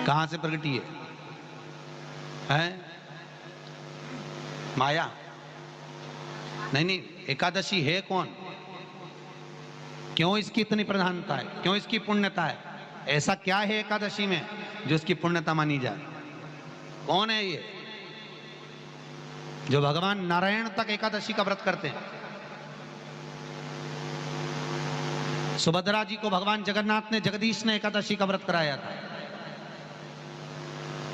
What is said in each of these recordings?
कहां से प्रकटी है? माया? नहीं नहीं, एकादशी है कौन? क्यों इसकी इतनी प्रधानता है? क्यों इसकी पुण्यता है? ऐसा क्या है एकादशी में जो इसकी पुण्यता मानी जाए? कौन है ये जो भगवान नारायण तक एकादशी का व्रत करते हैं? सुभद्रा जी को भगवान जगन्नाथ ने, जगदीश ने एकादशी का व्रत कराया था।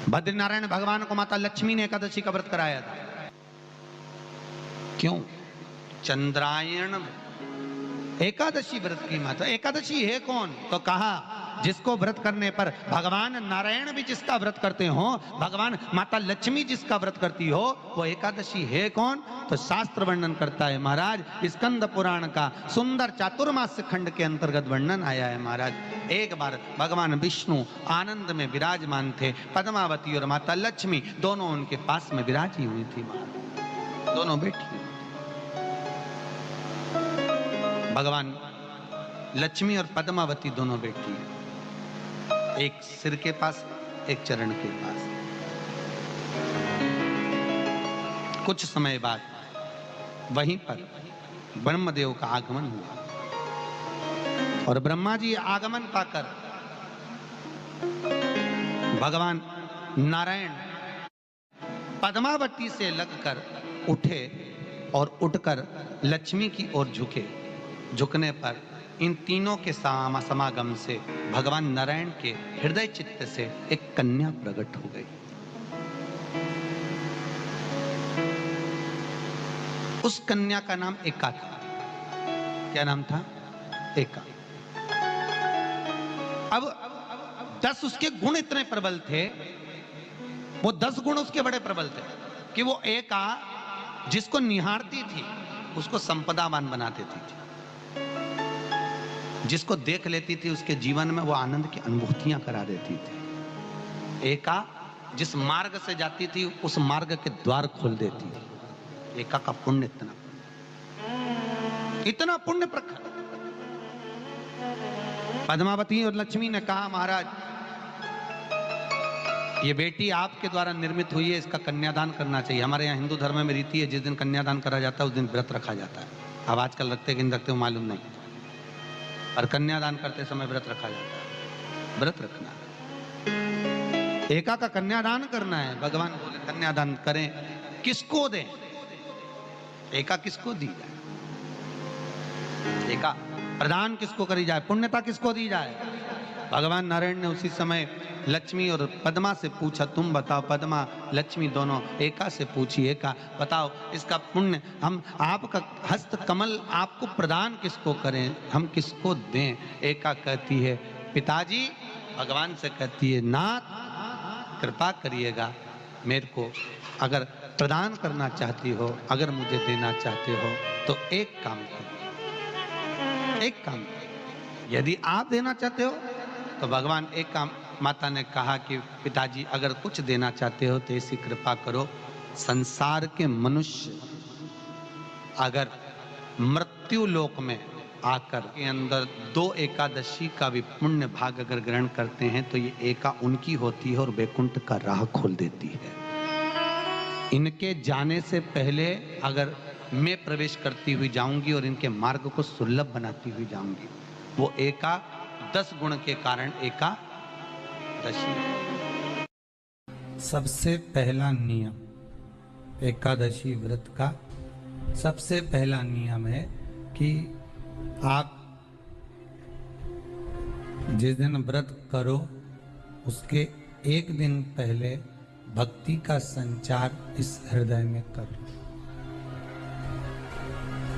बद्रीनारायण भगवान को माता लक्ष्मी ने एकादशी का व्रत कराया था। क्यों? चंद्रायण एकादशी व्रत की माता। एकादशी है कौन? तो कहा जिसको व्रत करने पर भगवान नारायण भी जिसका व्रत करते हो, भगवान माता लक्ष्मी जिसका व्रत करती हो, वो एकादशी है कौन? तो शास्त्र वर्णन करता है महाराज, स्कंद पुराण का सुंदर चातुर्मास्य खंड के अंतर्गत वर्णन आया है महाराज। एक बार भगवान विष्णु आनंद में विराजमान थे, पद्मावती और माता लक्ष्मी दोनों उनके पास में विराजी हुई थी महाराज, दोनों बैठी। भगवान लक्ष्मी और पद्मावती दोनों बैठी, एक सिर के पास, एक चरण के पास। कुछ समय बाद वहीं पर ब्रह्मदेव का आगमन हुआ और ब्रह्मा जी आगमन पाकर भगवान नारायण पद्मावती से लगकर उठे और उठकर लक्ष्मी की ओर झुके। झुकने पर इन तीनों के समागम से भगवान नारायण के हृदय चित्त से एक कन्या प्रकट हो गई। उस कन्या का नाम एका था। क्या नाम था? एका। अब 10 उसके गुण इतने प्रबल थे, वो 10 गुण उसके बड़े प्रबल थे कि वो एका जिसको निहारती थी उसको संपदावान बना देती थी, जिसको देख लेती थी उसके जीवन में वो आनंद की अनुभूतियां करा देती थी। एका जिस मार्ग से जाती थी उस मार्ग के द्वार खोल देती थी। एका का पुण्य इतना पुण्य प्रखर। पद्मावती और लक्ष्मी ने कहा महाराज ये बेटी आपके द्वारा निर्मित हुई है, इसका कन्यादान करना चाहिए। हमारे यहाँ हिंदू धर्म में रीति है, जिस दिन कन्यादान करा जाता है उस दिन व्रत रखा जाता है। अब आजकल रखते कि नहीं रखते हो मालूम नहीं, और कन्यादान करते समय व्रत रखा जाता है। व्रत रखना, एका का कन्यादान करना है। भगवान बोले कन्यादान करें, किसको दें? एका किसको दी जाए? एका प्रदान किसको करी जाए? पुण्यता किसको दी जाए? भगवान नारायण ने उसी समय लक्ष्मी और पद्मा से पूछा, तुम बताओ। पद्मा लक्ष्मी दोनों एका से पूछी, एका बताओ इसका पुण्य, हम आपका हस्त कमल आपको प्रदान किसको करें, हम किसको दें? एका कहती है पिताजी, भगवान से कहती है नाथ कृपा करिएगा मेरे को, अगर प्रदान करना चाहती हो, अगर मुझे देना चाहते हो तो एक काम करो, एक काम करो। यदि आप देना चाहते हो तो भगवान एक काम, माता ने कहा कि पिताजी अगर कुछ देना चाहते हो तो ऐसी कृपा करो, संसार के मनुष्य अगर मृत्यु लोक में आकर के अंदर 2 एकादशी का भी पुण्य भाग अगर ग्रहण करते हैं तो ये एका उनकी होती है और वैकुंठ का राह खोल देती है। इनके जाने से पहले अगर मैं प्रवेश करती हुई जाऊंगी और इनके मार्ग को सुलभ बनाती हुई जाऊंगी। वो एका 10 गुण के कारण एकादशी। सबसे पहला नियम एकादशी व्रत का, सबसे पहला नियम है कि आप जिस दिन व्रत करो उसके एक दिन पहले भक्ति का संचार इस हृदय में करो।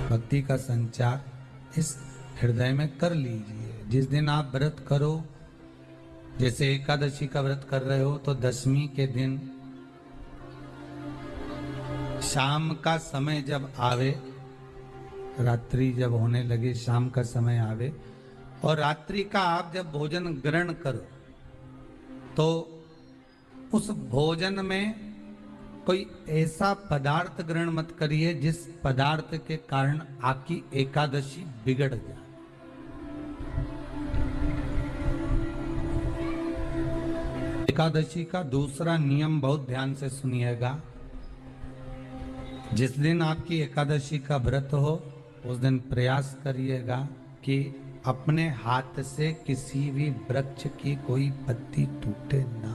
भक्ति का संचार इस हृदय में कर लीजिए। जिस दिन आप व्रत करो, जैसे एकादशी का व्रत कर रहे हो तो दशमी के दिन शाम का समय जब आवे, रात्रि जब होने लगे, शाम का समय आवे और रात्रि का आप जब भोजन ग्रहण करो तो उस भोजन में कोई ऐसा पदार्थ ग्रहण मत करिए जिस पदार्थ के कारण आपकी एकादशी बिगड़ जाए। एकादशी का दूसरा नियम बहुत ध्यान से सुनिएगा। जिस दिन आपकी एकादशी का व्रत हो उस दिन प्रयास करिएगा कि अपने हाथ से किसी भी वृक्ष की कोई पत्ती टूटे ना।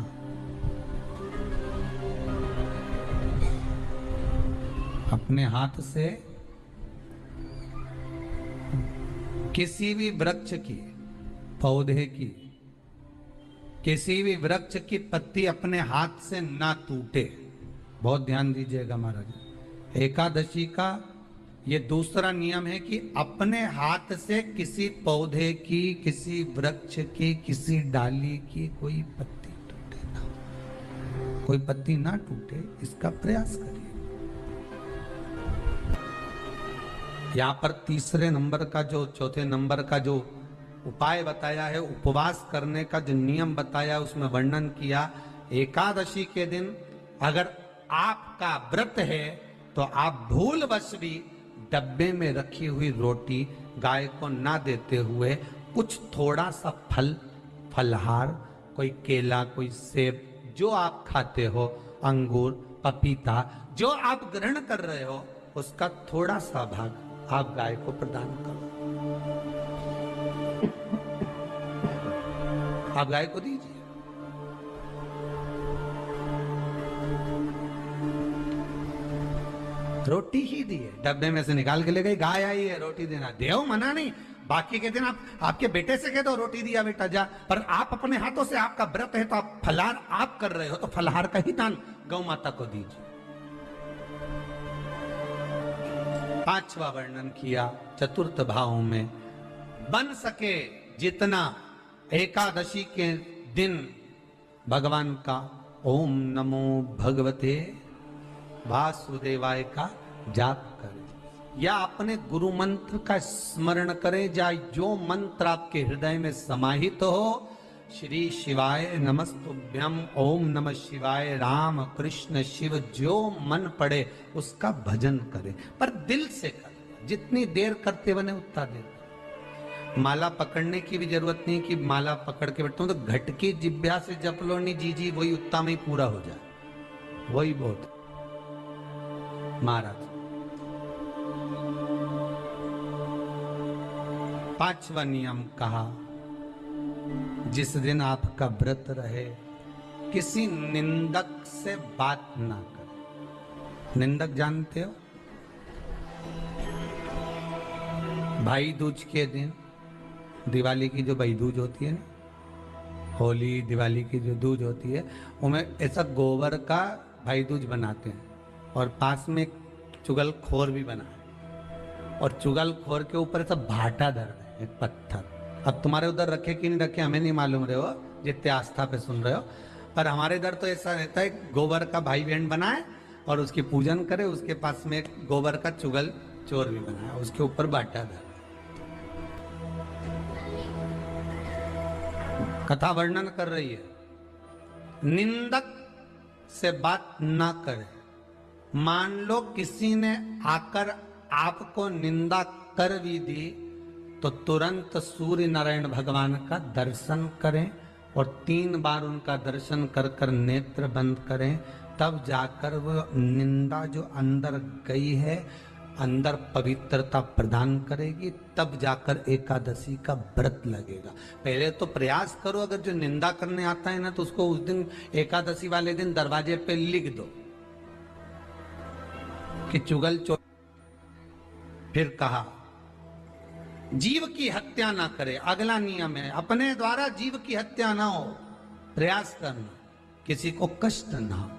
अपने हाथ से किसी भी वृक्ष की, पौधे की, किसी भी वृक्ष की पत्ती अपने हाथ से ना टूटे। बहुत ध्यान दीजिएगा महाराज। एकादशी का ये दूसरा नियम है कि अपने हाथ से किसी पौधे की, किसी वृक्ष की, किसी डाली की कोई पत्ती टूटे ना, कोई पत्ती ना टूटे, इसका प्रयास करिए। यहां पर तीसरे नंबर का जो, चौथे नंबर का जो उपाय बताया है, उपवास करने का जो नियम बताया, उसमें वर्णन किया। एकादशी के दिन अगर आपका व्रत है तो आप भूलवश भी डब्बे में रखी हुई रोटी गाय को ना देते हुए कुछ थोड़ा सा फल, फलहार, कोई केला, कोई सेब, जो आप खाते हो, अंगूर, पपीता, जो आप ग्रहण कर रहे हो, उसका थोड़ा सा भाग आप गाय को प्रदान करो। आप गाय को दीजिए। रोटी ही दिए, डब्बे में से निकाल के ले गई, गाय आई है, रोटी देना, देव मना नहीं। बाकी के दिन आप आपके बेटे से कह दो रोटी दिया बेटा जा, पर आप अपने हाथों से, आपका व्रत है तो आप फलहार आप कर रहे हो, तो फलहार का ही दान गौ माता को दीजिए। पांचवा वर्णन किया चतुर्थ भाव में, बन सके जितना एकादशी के दिन भगवान का ओम नमो भगवते वासुदेवाय का जाप करें, या अपने गुरु मंत्र का स्मरण करें, या जो मंत्र आपके हृदय में समाहित हो, श्री शिवाय नमस्तुभ्यम, ओम नमः शिवाय, राम कृष्ण शिव, जो मन पड़े उसका भजन करें, पर दिल से करें। जितनी देर करते बने उतना देर। माला पकड़ने की भी जरूरत नहीं कि माला पकड़ के बैठता हूं तो घटकी जिब्या से जप लो, नहीं जी वही उतना में ही पूरा हो जाए, वही बहुत। महाराज पांचवा नियम कहा, जिस दिन आपका व्रत रहे किसी निंदक से बात ना करें। निंदक जानते हो? भाई दूज के दिन, दिवाली की जो भाई दूज होती है ना, होली दिवाली की जो दूज होती है, उनमें ऐसा गोबर का भाई दूज बनाते हैं, और पास में एक चुगलखोर भी बना है, और चुगलखोर के ऊपर ऐसा भाटा धर है, एक पत्थर। अब तुम्हारे उधर रखे कि नहीं रखे हमें नहीं मालूम रहे हो, जितने आस्था पे सुन रहे हो, पर हमारे इधर तो ऐसा रहता है, गोबर का भाई बहन बनाए और उसकी पूजन करे, उसके पास में एक गोबर का चुगल चोर भी बनाया, उसके ऊपर भाटा धर। कथा वर्णन कर रही है, निंदक से बात ना करें। मान लो किसी ने आकर आपको निंदा कर भी दी तो तुरंत सूर्य नारायण भगवान का दर्शन करें, और 3 बार उनका दर्शन कर कर नेत्र बंद करें, तब जाकर वो निंदा जो अंदर गई है, अंदर पवित्रता प्रदान करेगी, तब जाकर एकादशी का व्रत लगेगा। पहले तो प्रयास करो, अगर जो निंदा करने आता है ना, तो उसको उस दिन एकादशी वाले दिन दरवाजे पे लिख दो कि चुगल चोर। फिर कहा जीव की हत्या ना करे, अगला नियम है, अपने द्वारा जीव की हत्या ना हो, प्रयास करना, किसी को कष्ट ना हो।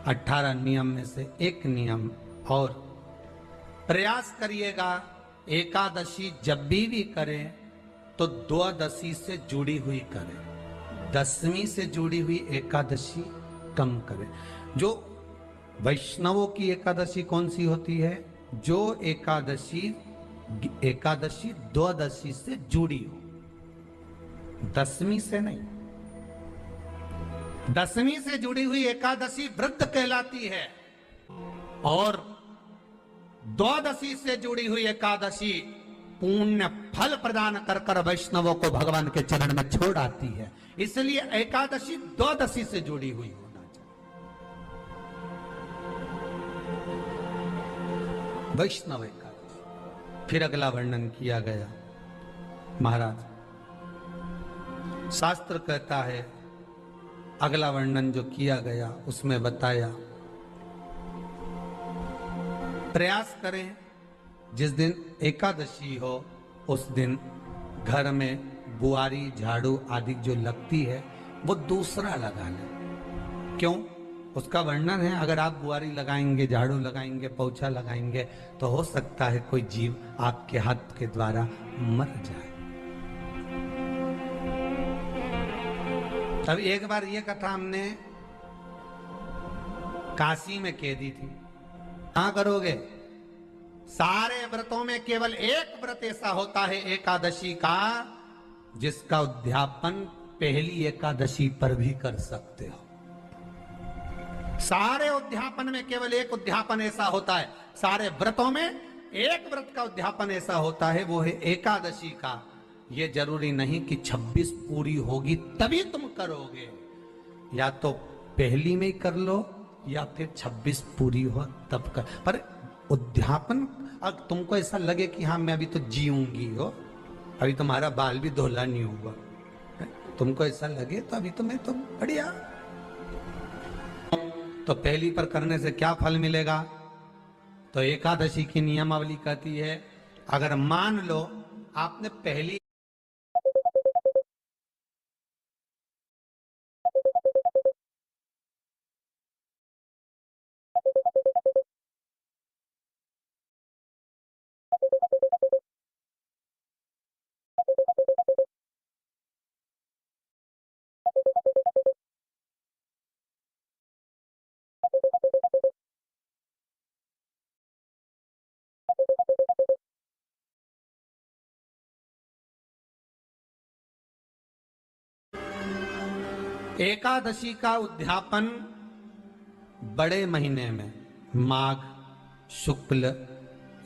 18 नियम में से एक नियम और, प्रयास करिएगा एकादशी जब भी करें तो द्वादशी से जुड़ी हुई करें, 10वीं से जुड़ी हुई एकादशी कम करें। जो वैष्णवों की एकादशी कौन सी होती है? जो एकादशी द्वादशी से जुड़ी हो, 10वीं से नहीं। 10वीं से जुड़ी हुई एकादशी व्रत कहलाती है, और द्वादशी से जुड़ी हुई एकादशी पुण्य फल प्रदान कर कर वैष्णवों को भगवान के चरण में छोड़ आती है। इसलिए एकादशी द्वादशी से जुड़ी हुई होना चाहिए। वैष्णव एकादशी। फिर अगला वर्णन किया गया। महाराज शास्त्र कहता है, अगला वर्णन जो किया गया उसमें बताया, प्रयास करें जिस दिन एकादशी हो उस दिन घर में बुआरी झाड़ू आदि जो लगती है वो दूसरा लगा लें। क्यों? उसका वर्णन है, अगर आप बुआरी लगाएंगे, झाड़ू लगाएंगे, पोछा लगाएंगे तो हो सकता है कोई जीव आपके हाथ के द्वारा मर जाए। तब एक बार ये कथा हमने काशी में कह दी थी। कहां करोगे? सारे व्रतों में केवल एक व्रत ऐसा होता है एकादशी का, जिसका उद्यापन पहली एकादशी पर भी कर सकते हो। सारे उद्यापन में केवल एक उद्यापन ऐसा होता है, सारे व्रतों में एक व्रत का उद्यापन ऐसा होता है, वो है एकादशी का। ये जरूरी नहीं कि 26 पूरी होगी तभी तुम करोगे, या तो पहली में ही कर लो या फिर 26 पूरी हो तब कर। पर उद्यापन, अब तुमको ऐसा लगे कि हाँ मैं अभी तो जीऊंगी हो, अभी तुम्हारा बाल भी धोला नहीं हुआ, तुमको ऐसा लगे तो अभी तो मैं तो बढ़िया, तो पहली पर करने से क्या फल मिलेगा? तो एकादशी की नियमावली कहती है, अगर मान लो आपने पहली एकादशी का उद्यापन बड़े महीने में माघ शुक्ल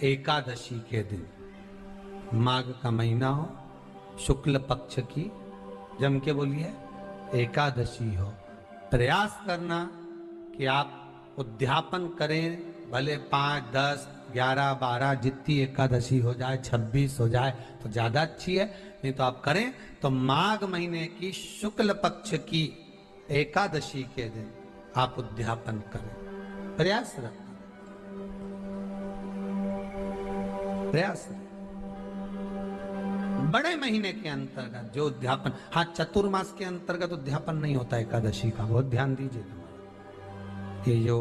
एकादशी के दिन, माघ का महीना हो, शुक्ल पक्ष की जम के बोलिए एकादशी हो, प्रयास करना कि आप उद्यापन करें, भले 5, 10, 11, 12 जितनी एकादशी हो जाए, 26 हो जाए तो ज्यादा अच्छी है, नहीं तो आप करें तो माघ महीने की शुक्ल पक्ष की एकादशी के दिन आप उद्यापन करें। प्रयास रखना, प्रयास रखना। बड़े महीने के अंतर्गत जो उद्यापन, हाँ चतुर्मास के अंतर्गत उद्यापन नहीं होता एकादशी का, बहुत ध्यान दीजिए। ये जो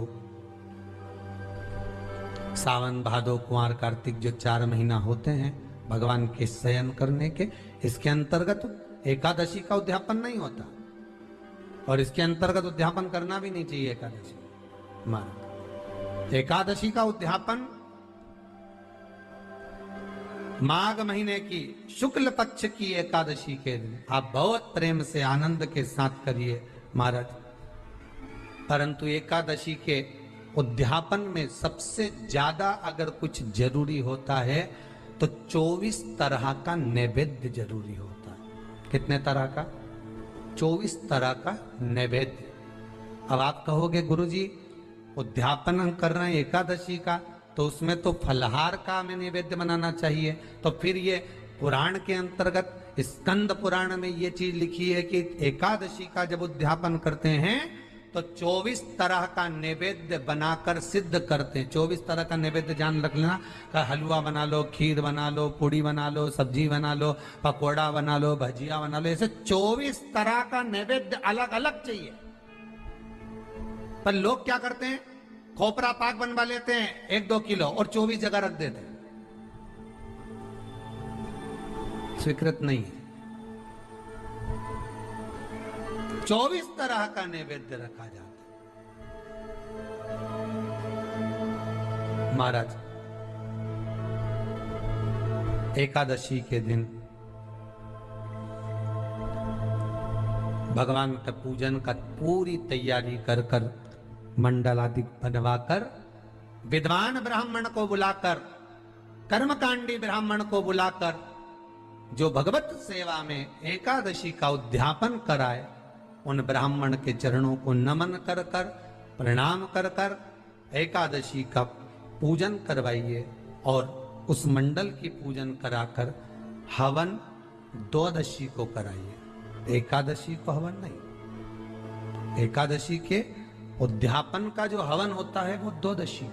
सावन भादो कुंवर कार्तिक जो 4 महीना होते हैं भगवान के शयन करने के, इसके अंतर्गत एकादशी का उद्यापन नहीं होता, और इसके अंतर्गत उद्यापन करना भी नहीं चाहिए एकादशी। एकादशी का उद्यापन माघ महीने की शुक्ल पक्ष की एकादशी के दिन आप बहुत प्रेम से आनंद के साथ करिए महाराज। परंतु एकादशी के उद्यापन में सबसे ज्यादा अगर कुछ जरूरी होता है तो 24 तरह का नैवेद्य जरूरी होता है। कितने तरह का? 24 तरह का नैवेद्य। अब आप कहोगे गुरुजी उद्यापन हम कर रहे हैं एकादशी का, तो उसमें तो फलहार का हमें नैवेद्य बनाना चाहिए। तो फिर ये पुराण के अंतर्गत स्कंद पुराण में ये चीज लिखी है कि एकादशी का जब उद्यापन करते हैं तो 24 तरह का नैवेद्य बनाकर सिद्ध करते हैं। 24 तरह का नैवेद्य जान रख लेना, हलवा बना लो, खीर बना लो, पूड़ी बना लो, सब्जी बना लो, पकोड़ा बना लो, भजिया बना लो, ऐसे 24 तरह का नैवेद्य अलग अलग चाहिए। पर लोग क्या करते हैं, खोपरा पाक बनवा लेते हैं 1-2 किलो और 24 जगह रख देते हैं। स्वीकृत नहीं है। 24 तरह का नैवेद्य रखा जाता है। महाराज एकादशी के दिन भगवान का पूजन का पूरी तैयारी कर कर मंडल आदि बनवाकर विद्वान ब्राह्मण को बुलाकर कर्मकांडी ब्राह्मण को बुलाकर जो भगवत सेवा में एकादशी का उद्यापन कराए, उन ब्राह्मण के चरणों को नमन कर कर, प्रणाम कर कर एकादशी का पूजन करवाइए और उस मंडल की पूजन कराकर हवन द्वादशी को कराइए। एकादशी को हवन नहीं, एकादशी के उद्यापन का जो हवन होता है वो द्वादशी।